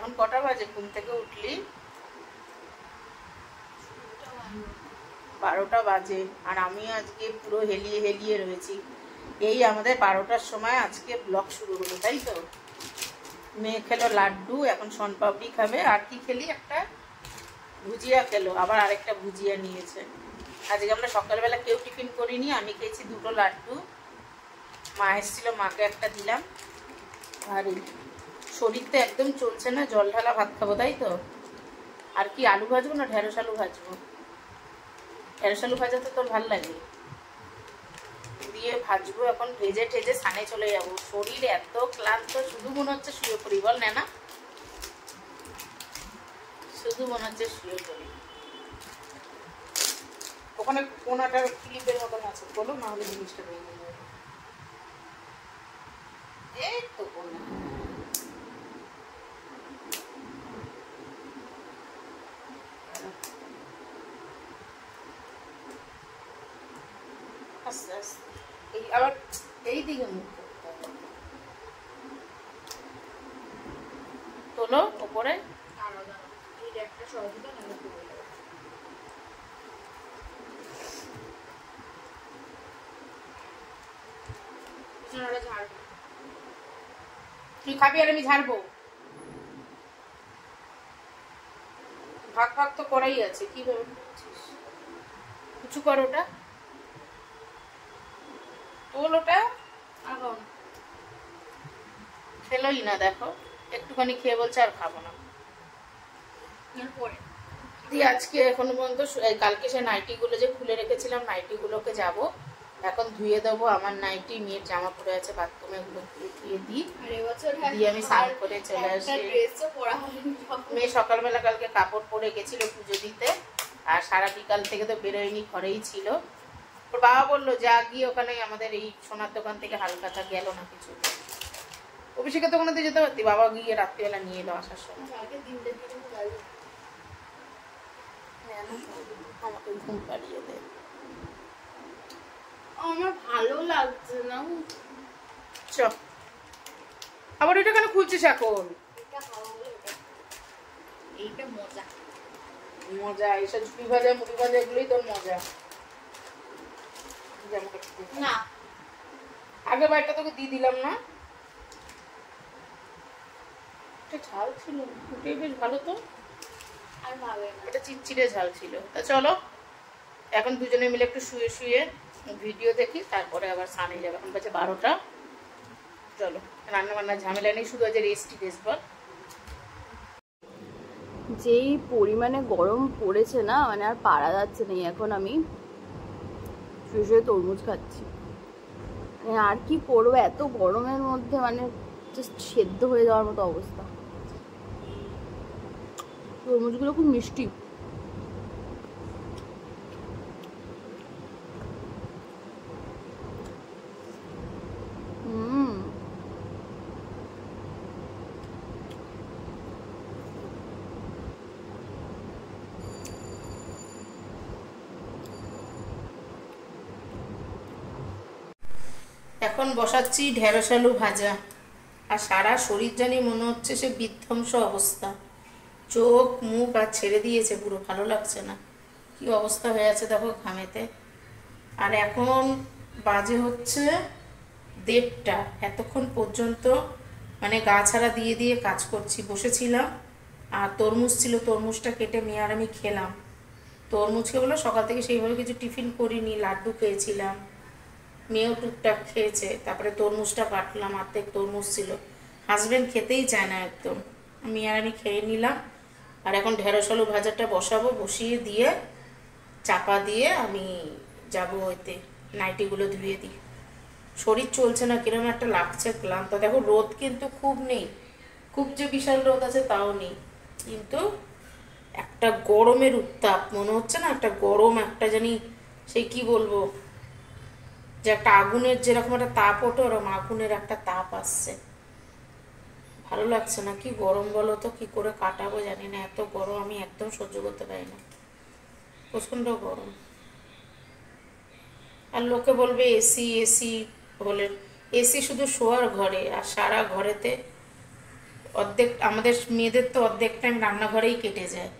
এখন কটা বাজে ঘুম থেকে উঠলি? 12টা বাজে। আর আমি আজকে পুরো হেলিয়ে হেলিয়ে রয়েছি। এই আমাদের 12টার সময় আজকে ব্লগ শুরু হলো, তাই তো? মেয়ে খেলো লাড্ডু, এখন শনপাপড়ি খাবে। আর কি খেলি? একটা ভুজিয়া খেলো, আবার আরেকটা ভুজিয়া নিয়েছে। আজকে আমরা সকালবেলা কেউ টিফিন করিনি, আমি খেয়েছি 2টো লাড্ডু। মা এসেছিল, মাকে একটা দিলাম। আর শরীর তো একদম চলছে না, জল ঢালা ভাত খাবো, তাই তো? আর কি আলু ভাজবো না ঢেঁড়স আলু ভাজবো? ঢেঁড়স আলু ভাজা তো তোর ভাল লাগে, দিয়ে ভাজবো। এখন ভেজে ঠেজে সানে চলে যাব। শরীর এত ক্লান্ত, শুধু মনে হচ্ছে শুয়ে পড়ি, বল না? শুধু মনে হচ্ছে শুয়ে পড়ি। ওখানে কোনাটা ক্লিপের মতন আছে, বলো, না হলে জিনিসটা ভেঙে যাবে। এই তো কোনা। আস্তে আস্তে এই আবার এই দিকে মুখ করতে হবে। তোলো ওপরে। তুই খাবি আর আমি ঝাড়বো? ভাগ ভাগ তো করাই আছে, কিভাবে করছিস? কিছু কর, ওটা তোল, ওটা খেলোই না, দেখো একটুখানি খেয়ে বলছে আর খাবো না। দিয়ে আজকে এখনো পর্যন্ত কালকে সে নাইটিগুলো যে খুলে রেখেছিলাম, নাইটিগুলোকে যাব এখন ধুয়ে দেবো। আমার নাইটি, মেয়ের জামা পরে আছে বাথরুমে, ওগুলো ধুয়ে দিই। দিয়ে আমি স্নান করে চলে আসি। মেয়ে সকালবেলা কালকে কাপড় পরে গেছিল পুজো দিতে, আর সারা বিকাল থেকে তো বেরোয়নি, ঘরেই ছিল। ওর বাবা বললো যা গিয়ে ওখানে আমাদের এই সোনার দোকান থেকে হালকাটা গেল না কিছু। অভিষেকের দোকানে যেতে পারতি, বাবা গিয়ে রাত্রিবেলা নিয়ে এলো আসার সময়। আমাকে ঘুম পাড়িয়ে দে, আমার ভালো লাগছে না। চ আবার এটা কেন খুলছিস এখন? এইটা মজা মজা এইসব ঝুড়ি ভাজা মুড়ি ভাজা এগুলোই তোর মজা। না, আগের বারটা তোকে দিয়ে দিলাম না, এটা ঝাল ছিল, ওটাই বেশ ভালো। তো আর ভালো না, এটা চিটচিটে ঝাল ছিল। তা চলো এখন দুজনে মিলে একটু শুয়ে শুয়ে ভিডিও দেখি, তারপরে আবার স্নানে যাবে। এখন বাজে 12টা। চলো, রান্না বান্নার ঝামেলা নেই, শুধু আজ রেস্টই বেশ। বল, যেই পরিমাণে গরম পড়েছে না, মানে আর পারা যাচ্ছে না। এখন আমি শুয়ে শুয়ে তরমুজ খাচ্ছি। মানে আর কি করবো এত গরমের মধ্যে, মানে জাস্ট সেদ্ধ হয়ে যাওয়ার মতো অবস্থা। তরমুজগুলো খুব মিষ্টি। এখন বসাচ্ছি ঢেঁড়স আলু ভাজা। আর সারা শরীর জানি মনে হচ্ছে সে বিধ্বংস অবস্থা, চোখ মুখ আর ছেড়ে দিয়েছে, পুরো ভালো লাগছে না। কি অবস্থা হয়ে আছে দেখো ঘামেতে। আর এখন বাজে হচ্ছে 1:30। এতক্ষণ পর্যন্ত মানে গা ছাড়া দিয়ে দিয়ে কাজ করছি, বসেছিলাম। আর তরমুজ ছিল, তরমুজটা কেটে মেয়ে আর আমি খেলাম। তরমুজকে বলো সকাল থেকে সেইভাবে কিছু টিফিন করিনি, লাড্ডু খেয়েছিলাম, মেয়েও টুকটাক খেয়েছে। তারপরে তরমুজটা কাটলাম, অর্ধেক তরমুজ ছিল। হাজব্যান্ড খেতেই চায় না একদম, মেয়ে আর আমি খেয়ে নিলাম। আর এখন ঢেঁড়স আলু ভাজাটা বসাবো, বসিয়ে দিয়ে চাপা দিয়ে আমি যাবো ওইতে নাইটিগুলো ধুয়ে দিই। শরীর চলছে না, কিরকম একটা লাগছে, ক্লান্ত। দেখো রোদ কিন্তু খুব নেই, খুব যে বিশাল রোদ আছে তাও নেই, কিন্তু একটা গরমের উত্তাপ মনে হচ্ছে না, একটা গরম, একটা জানি সেই কি বলবো, যে একটা আগুনের যেরকম একটা তাপ ওঠে, ওরকম আগুনের একটা তাপ আসছে। ভালো লাগছে না, কি গরম বলো তো, কি করে কাটাবো জানি না। এত গরম আমি একদম সহ্য করতে পারি না, প্রচন্ড গরম। আর লোকে বলবে এসি এসি, বলে এসি শুধু শোয়ার ঘরে, আর সারা ঘরেতে অর্ধেক আমাদের মেয়েদের তো অর্ধেক টাইম রান্নাঘরেই কেটে যায়,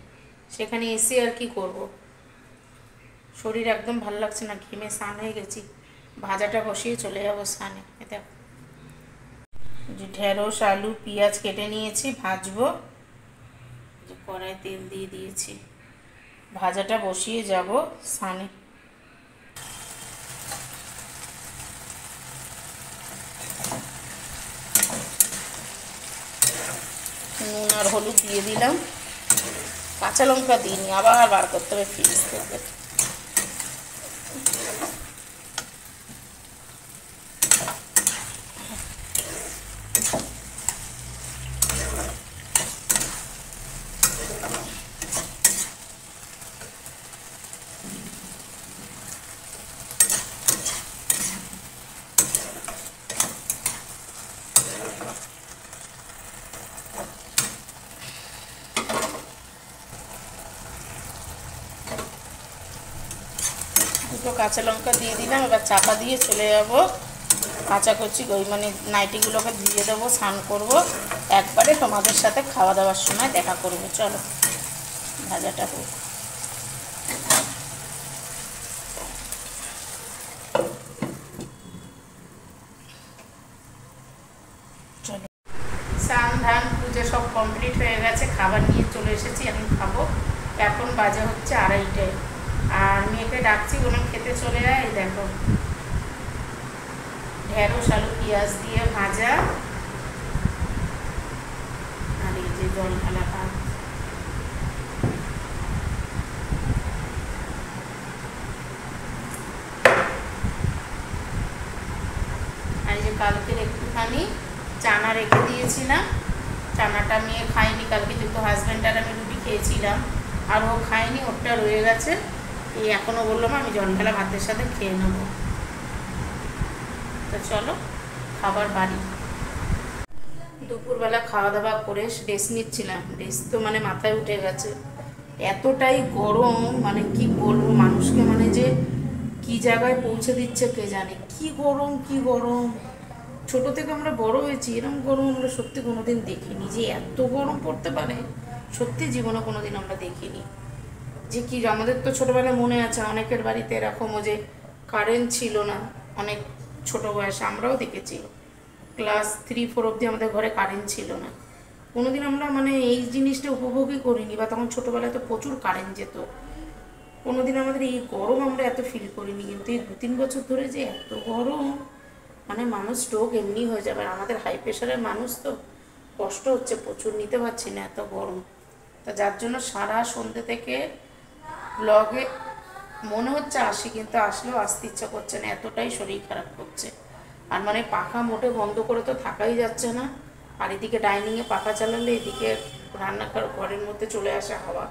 সেখানে এসে আর কি করব। শরীর একদম ভালো লাগছে না, ঘেমে স্নান হয়ে গেছি। ভাজাটা বসিয়ে চলে যাবো স্নানে। এটা যে ঢেঁড়স আলু পেঁয়াজ কেটে নিয়েছি, ভাজবো। যে কড়াই তেল দিয়ে দিয়েছি, ভাজাটা বসিয়ে যাব স্নানে। নুন আর হলুদ দিয়ে দিলাম, কাঁচা লঙ্কা দিইনি, আবার বার করতে হবে ফ্রিজ থেকে। দুটো কাঁচা লঙ্কা দিয়ে দিলাম, এবার চাপা দিয়ে চলে যাব কাঁচা কচি মানে নাইটিগুলোকে ধুয়ে দেবো, স্নান করবো, একবারে তোমাদের সাথে খাওয়া দাওয়ার সময় দেখা করবো। চলো ভাজাটা হোক। চলো, স্নান ধান পুজো সব কমপ্লিট হয়ে গেছে, খাবার নিয়ে চলে এসেছি, এখন খাবো। এখন বাজে হচ্ছে 2:30, আর মেয়েকে ডাকছি কোনো খেতে চলে যায়। এই দেখো ঢেঁড়স আলু পেঁয়াজ দিয়ে ভাজা, আর এই যে জল ঢালা ভাত। আর এই যে কালকের একটুখানি চানা রেখে দিয়েছিলাম, চানাটা মেয়ে খাইনি কালকে, যেহেতু হাজব্যান্ড আর আমি রুটি খেয়েছিলাম, আর ও খায়নি, ওটা রয়ে গেছে। এই এখনও বললাম আমি জল ঢালা ভাতের সাথে খেয়ে নেবো। তো চলো খাবার বাড়ি। দুপুরবেলা খাওয়া দাওয়া করে রেস্ট নিচ্ছিলাম, রেস্ট তো মানে মাথায় উঠে গেছে, এতটাই গরম মানে কি বলবো মানুষকে, মানে যে কি জায়গায় পৌঁছে দিচ্ছে কে জানে। কি গরম, কি গরম। ছোট থেকে আমরা বড় হয়েছি, এরকম গরম আমরা সত্যি কোনোদিন দেখিনি, যে এত গরম পড়তে পারে সত্যি জীবনে কোনোদিন আমরা দেখিনি। যে কি আমাদের তো ছোটবেলায় মনে আছে অনেকের বাড়িতে এরকমও যে কারেন্ট ছিল না, অনেক ছোট বয়সে আমরাও দেখেছি, ক্লাস 3-4 অবধি আমাদের ঘরে কারেন্ট ছিল না। কোনোদিন আমরা মানে এই জিনিসটা উপভোগই করিনি, বা তখন ছোটোবেলায় তো প্রচুর কারেন্ট যেত, কোনোদিন আমাদের এই গরম আমরা এত ফিল করিনি। কিন্তু এই 2-3 বছর ধরে যে এত গরম, মানে মানুষ স্ট্রোক এমনি হয়ে যাবে। আমাদের হাই প্রেশারের মানুষ তো কষ্ট হচ্ছে প্রচুর, নিতে পারছি না এত গরম। তা যার জন্য সারা সন্ধ্যে থেকে ব্লগে মনে হচ্ছে আসি, কিন্তু আসলেও আসতে ইচ্ছা করছে না, এতটাই শরীর খারাপ করছে। আর মানে পাখা মোটে বন্ধ করে তো থাকাই যাচ্ছে না, আর এদিকে ডাইনিংয়ে পাখা চালালে এদিকে রান্নাঘর ঘরের মধ্যে চলে আসে হাওয়া,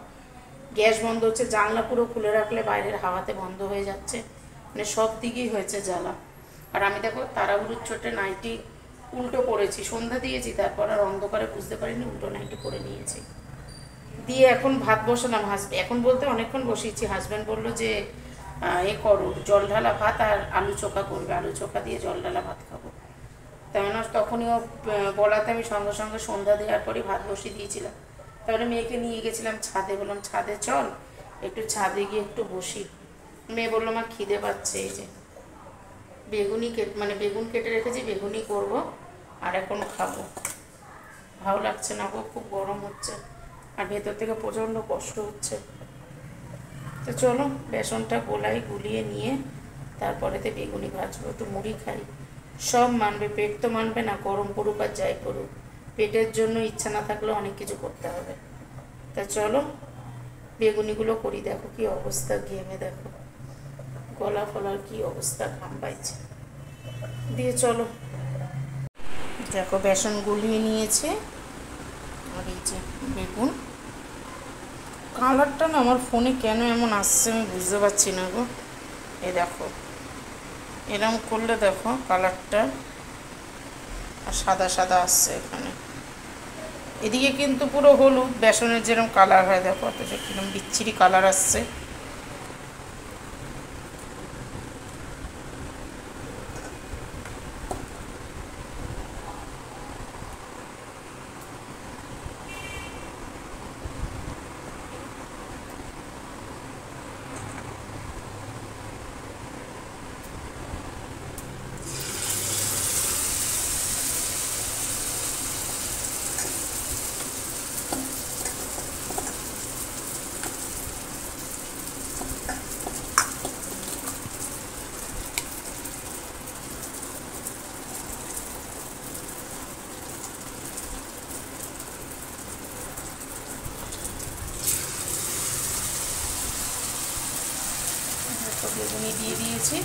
গ্যাস বন্ধ হচ্ছে, জানলা পুরো খুলে রাখলে বাইরের হাওয়াতে বন্ধ হয়ে যাচ্ছে, মানে সব দিকেই হয়েছে জ্বালা। আর আমি দেখো তাড়াহুড়োর ছোটে নাইটি উল্টো পরেছি, সন্ধ্যা দিয়েছি, তারপর আর অন্ধকারে বুঝতে পারিনি উল্টো নাইটি পরে নিয়েছি। দিয়ে এখন ভাত বসালাম, এখন বলতে অনেকক্ষণ বসিয়েছি। হাজব্যান্ড বললো যে এ করো, জল ঢালা ভাত আর আলু চোখা করবে, আলু চোখা দিয়ে জল ঢালা ভাত খাবো। তেমন তখনই ও বলাতে আমি সঙ্গে সঙ্গে সন্ধ্যা দেওয়ার পরই ভাত বসিয়ে দিয়েছিলাম। তাহলে মেয়েকে নিয়ে গেছিলাম ছাদে, বললাম ছাদে চল, একটু ছাদে গিয়ে একটু বসি। মেয়ে বললো আমার খিদে পাচ্ছে, এই যে বেগুন কেটে রেখেছি, বেগুনি করব আর এখন খাবো। ভালো লাগছে না গো, খুব গরম হচ্ছে, আর ভেতর থেকে প্রচণ্ড কষ্ট হচ্ছে। তো চলো বেসনটা গুলিয়ে নিয়ে তারপরেতে বেগুনি ভাজবো। তো মুড়ি খাই, সব মানবে, পেট তো মানবে না, গরম পড়ুক আর যাই পড়ুক, পেটের জন্য ইচ্ছা না থাকলেও অনেক কিছু করতে হবে। তা চলো বেগুনিগুলো করি। দেখো কি অবস্থা, ঘেমে দেখো গলা ফলার কি অবস্থা, ঘাম পাইছে। দিয়ে চলো দেখো বেসন গুলিয়ে নিয়েছে, আর এই যে বেগুন। কালারটা না আমার ফোনে কেন এমন আসছে আমি বুঝতে পারছি না গো। এই দেখো এরম করলে দেখো কালারটা, আর সাদা সাদা আসছে এখানে, এদিকে কিন্তু পুরো হলুদ, বেসনের যেরকম কালার হয় দেখো, অথচ কিরকম বিচ্ছিরি কালার আসছে। বেগুনি দিয়ে দিয়েছি।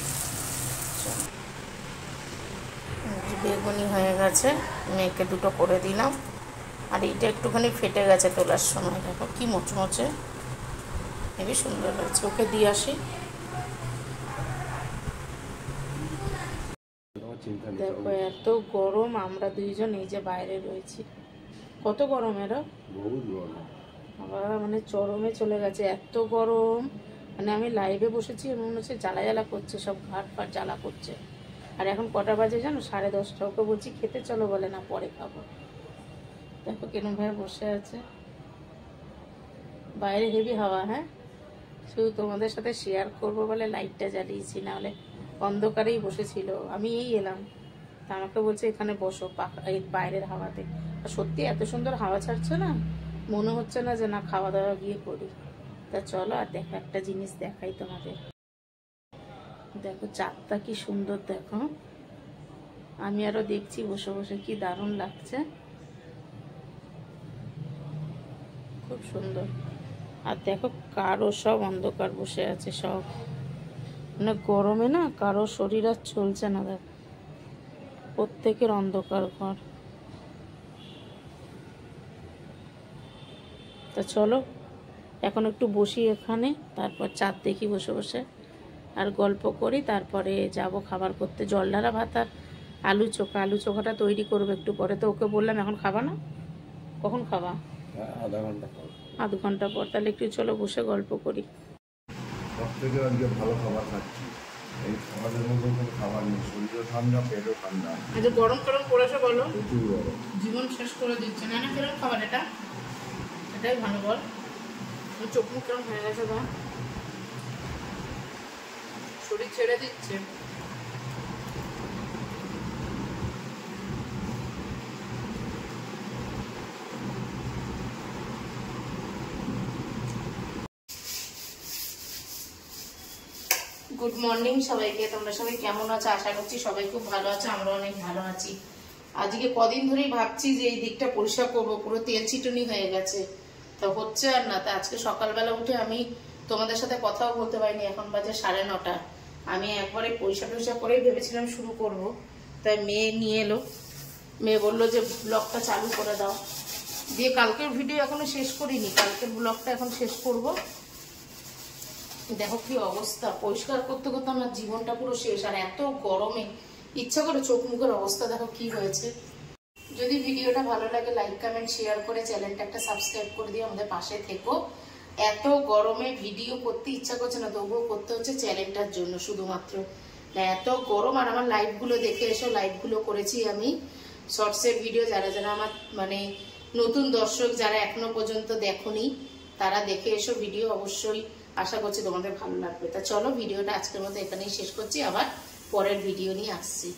বেগুনি হয়ে গেছে, মেয়েকে দুটো করে দিলাম। আর এইটা একটুখানি ফেটে গেছে তোলার সময়, দেখো কি মোচমোচে, হেবি সুন্দর লাগছে। ওকে দিয়ে আসি। দেখো এত গরম, আমরা দুইজন এই যে বাইরে রয়েছি, কত গরম এরা, আবার মানে চরমে চলে গেছে, এত গরম। মানে আমি লাইভে বসেছি, মনে হচ্ছে জ্বালা জ্বালা করছে, সব ঘাট ফাট জ্বালা করছে। আর এখন কটা বাজে জানো, 10:30। ওকে বলছি খেতে চলো, বলে না পরে খাবো। দেখো কেন ভাই বসে আছে, বাইরে হেভি হাওয়া। হ্যাঁ, শুধু তোমাদের সাথে শেয়ার করবো বলে লাইটটা জ্বালিয়েছি, না হলে অন্ধকারেই বসেছিল। আমি এই এলাম, তা আমাকে বলছে এখানে বসো এই বাইরের হাওয়াতে। আর সত্যি এত সুন্দর হাওয়া ছাড়ছে না, মনে হচ্ছে না যে না খাওয়া দাওয়া গিয়ে করি। তা চলো, আর দেখো একটা জিনিস দেখাই তোমাদের। দেখো চাঁদটা কি সুন্দর, দেখো আমি আরো দেখছি বসে বসে, কি দারুণ লাগছে, খুব সুন্দর। আর দেখো কারো সব অন্ধকার বসে আছে, সব মানে গরমে না কারো শরীর আর চলছে না। দেখো প্রত্যেকের অন্ধকার ঘর। তা চলো এখন একটু বসি এখানে, তারপর চাঁদ দেখি বসে বসে, আর গল্প করি। তারপরে যাব খাবার করতে, জল ঢালা ভাত আর আলু চোখা। আলু চোখাটা তৈরি করবো একটু পরে। তো ওকে বললাম এখন খাবা না, কখন খাবা? আধ ঘন্টা পর। তাহলে একটু চলো বসে গল্প করি। প্রত্যেকে আজকে ভালো খাবার খাচ্ছি, এই খাবারের মধ্যে কোনো খাবার নেই, শরীরও ঠান্ডা, পেটও ঠান্ডা। আচ্ছা গরম গরম পড়েছে বলো, প্রচুর গরম, জীবন শেষ করে দিচ্ছে। না না কিরম খাবার এটা, এটাই ভালো বল। চোখ মুখ কিরম হয়ে গেছে বা, শরীর ছেড়ে দিচ্ছে। গুড মর্নিং সবাইকে, তোমরা সবাই কেমন আছো? আশা করছি সবাই খুব ভালো আছে, আমরা অনেক ভালো আছি। আজকে কদিন ধরেই ভাবছি যে এই দিকটা পরিষ্কার করবো, পুরো তেল চিটুনি হয়ে গেছে, তা হচ্ছে আর না। তা আজকে সকালবেলা উঠে আমি তোমাদের সাথে কথাও বলতে পারিনি, এখন বাজে 9:30। আমি একবারে পরিষ্কার টরিষ্কার করেই ভেবেছিলাম শুরু করব, তাই মেয়ে নিয়ে এলো। মেয়ে বললো যে ব্লগটা চালু করে দাও, দিয়ে কালকের ভিডিও এখনো শেষ করিনি, কালকের ব্লগটা এখন শেষ করব। দেখো কি অবস্থা, পরিষ্কার করতে করতে আমার জীবনটা পুরো শেষ। আর এত গরমে ইচ্ছা করে চোখ মুখের অবস্থা দেখো কি হয়েছে। যদি ভিডিওটা ভালো লাগে লাইক কমেন্ট শেয়ার করে চ্যানেলটা একটা সাবস্ক্রাইব করে দিয়ে আমাদের পাশে থেকো। এত গরমে ভিডিও করতে ইচ্ছা করছে না, তবুও করতে হচ্ছে চ্যানেলটার জন্য শুধুমাত্র। এত গরম। আর আমার লাইভগুলো দেখে এসো, লাইভগুলো করেছি আমি শর্টসের ভিডিও। যারা যারা আমার মানে নতুন দর্শক, যারা এখনো পর্যন্ত দেখোনি, তারা দেখে এসো ভিডিও, অবশ্যই আশা করছি তোমাদের ভালো লাগবে। তা চলো ভিডিওটা আজকের মতো এখানেই শেষ করছি, আবার পরের ভিডিও নিয়ে আসছি।